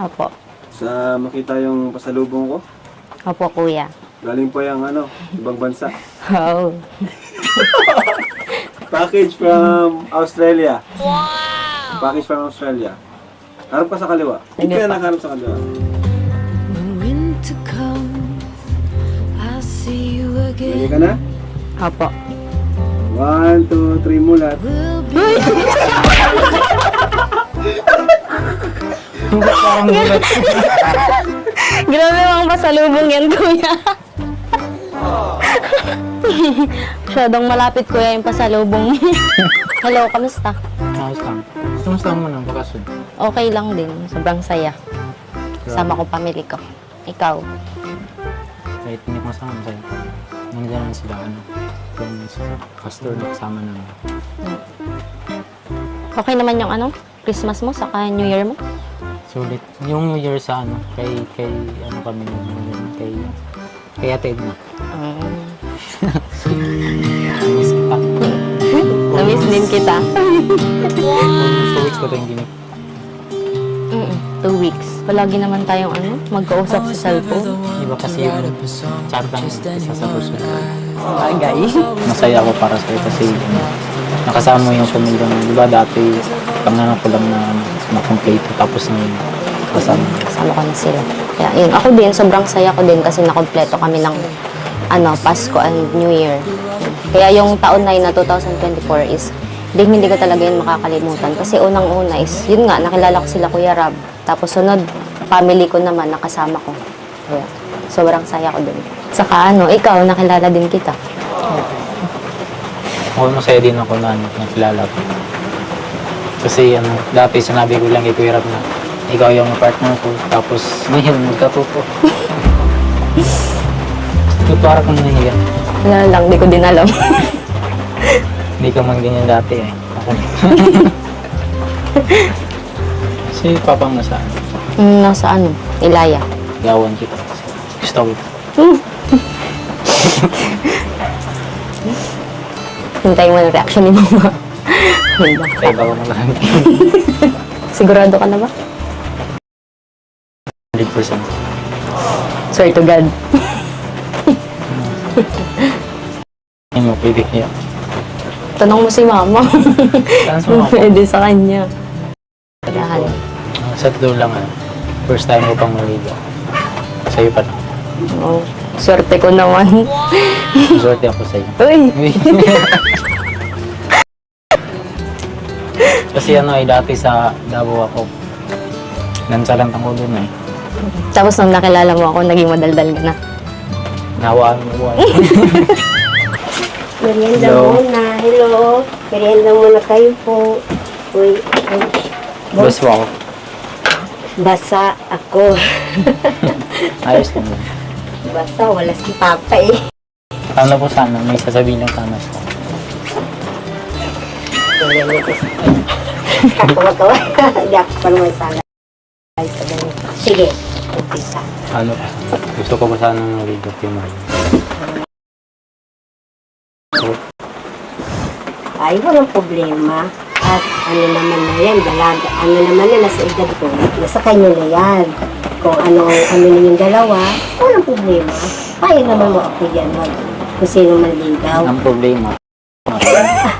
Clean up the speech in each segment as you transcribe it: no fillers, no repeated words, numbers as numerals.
Opo. Sa makita yung pasalubong ko. Opo, kuya. Galing pa yung ibang bansa. Oh. Package from Australia. Wow! Package from Australia. Harap ka sa kaliwa. Hindi ka nakaharap sa kaliwa. When winter comes, I'll see you Ready again. ka na? Opo. 1, 2, 3, mulat. We'll be Parang gulat. Grabe mga pasalubong yan, kuya. Masyadong malapit, kuya, yung pasalubong. Hello, kamusta? Ayos lang. Kamusta mo ng bakasyon? Okay lang din. Sobrang saya. Kasama ko pamilya ko. Ikaw? Kahit hindi ko kasama sa'yo. Nandiyan na sila, yung pastor na kasama namin. Okay naman yung Christmas mo, saka New Year mo? Sulit. Yung New Year sa kay kami kay Ate Edna. Namiss kita. Namiss din kita. Almost 2 weeks ko ito yung ginig. 2 weeks. Palagi naman tayong magkausap sa cellphone. Iba kasi yung chat lang isa sa personal. Bagay. Masaya ako para sa'yo kasi nakasama mo yung pamilya mo. Diba dati, pangarap ko lang na makomplete tapos na kasama. Kasama ko na sila. Kaya yun, ako din, sobrang saya ko din kasi nakompleto kami ng Pasko and New Year. Kaya yung taon na yun na 2024 is hindi ko talaga yun makakalimutan. Kasi unang-una is, yun nga, nakilala ko sila Kuya Rab. Tapos sunod, family ko naman, nakasama ko. Kaya, sobrang saya ko din. Saka ikaw, nakilala din kita. Ako masaya din ako na nakilala ko. Kasi dati sinabi ko lang kay Kuya Rab na ikaw yung partner ko. Tapos ngayon, magkatuto. Tutwara ko na nahiya. Wala lang, di ko din alam. Hindi ka man ganyan dati eh. Ako. Si Papang nasaan? Nasa Ilaya. Gawan kita. Gusto ko. Hintayin mo ng reaction ni Mama. Tayo ba ako malamit? Sigurado ka na ba? 100%. Swear to God. Hindi mo pwede kaya. Tanong mo si Mama. Saan sa mga Pwede sa kanya. Lahat. Sa totoo lang first time ko pang maligo. Sa'yo pa lang. Oh, swerte ko naman. Swerte ako sa'yo. Uy! Kasi dati sa Davao ako. Nansalant ako dun eh. Tapos nung nakilala mo ako, naging madaldal ka na. Nawaan mo buhay. Merienda Hello. muna. Hello. Merienda muna kayo po. Uy, Boss mo ako. basa ako. Ayos lang. Basa, wala si Papa eh. Ano po sana? May sasabihin lang sana siya. Katawa-tawa. Hindi ako pa naman sana. Sige, umpisa. Ano pa? Gusto ko pa sana mag-document. Ay, walang problema. At naman na yan, dalaga. Naman na, nasa edad ko. Nasa kanya na yan. Kung ano ninyong dalawa, walang problema. Kaya naman mo ako yan. Kung sino man ligaw. Ang problema.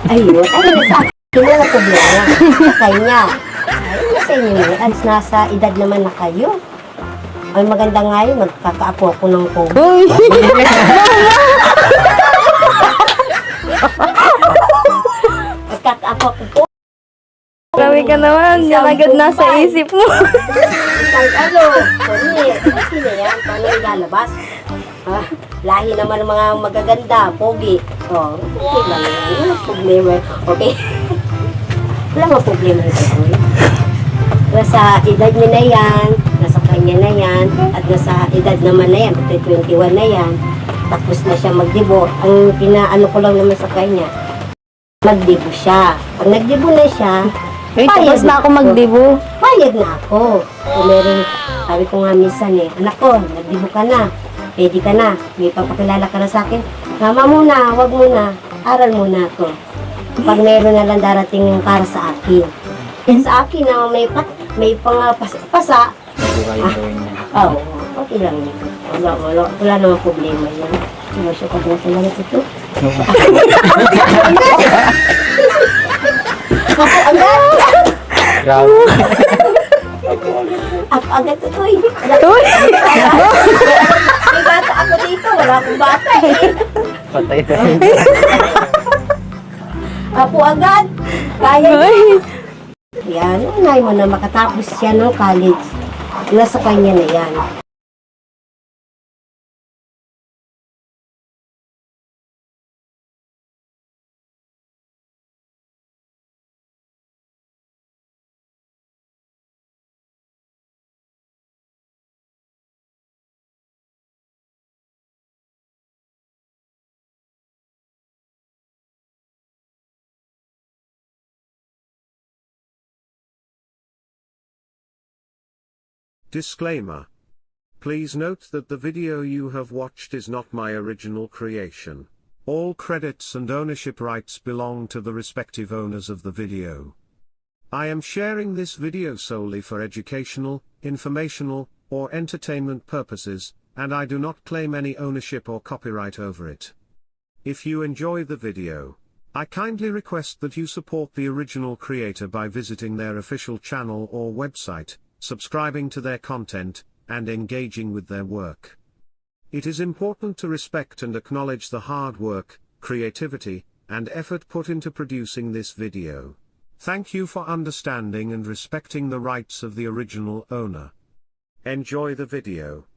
Ayun, nasa akin na problema. Sa kanya. Ay, nasa inyo na. At nasa edad naman na kayo. Ay, maganda nga yun, magkakaapo ako ng COVID. Uy! Magkakaapo ako po. Grabe ka naman. Yan agad nasa isip mo. Sorry, okay na yan. Paano ilalabas? Lahi naman ng mga magaganda, pogi. Okay lang yan. Walang problema. Okay. Wala mga problema na ito. Nasa edad niya na yan, nasa kanya na yan, at nasa edad naman na yan, 21 na yan. Tapos na siya magdibo. Ang pinaano ko lang naman sa kanya, magdibo siya. Pag nagdibo na siya, Uy, tapos na ako magdibo. payag na ako. Kung meron, sabi ko nga minsan anak ko, nagdibo ka na, pwede ka na, may papakilala ka na sa akin. Mama muna, wag muna, aral muna ako. Pag meron na lang darating yung para sa akin. Yan sa akin na may pangapasa, kayang gawin niya. Oo, okay lang yun. Wala namang problema yan. Sinusukat na talaga ito. Grabe. Ako agad ito eh. May bata ako dito, wala akong bata eh. Patay na. Apo agad. Kaya niya. Yan, unay mo na makatapos siya ng college. Nasa kanya na yan. Disclaimer. Please note that the video you have watched is not my original creation. All credits and ownership rights belong to the respective owners of the video. I am sharing this video solely for educational, informational, or entertainment purposes, and I do not claim any ownership or copyright over it. If you enjoy the video, I kindly request that you support the original creator by visiting their official channel or website, subscribing to their content, and engaging with their work. It is important to respect and acknowledge the hard work, creativity, and effort put into producing this video. Thank you for understanding and respecting the rights of the original owner. Enjoy the video.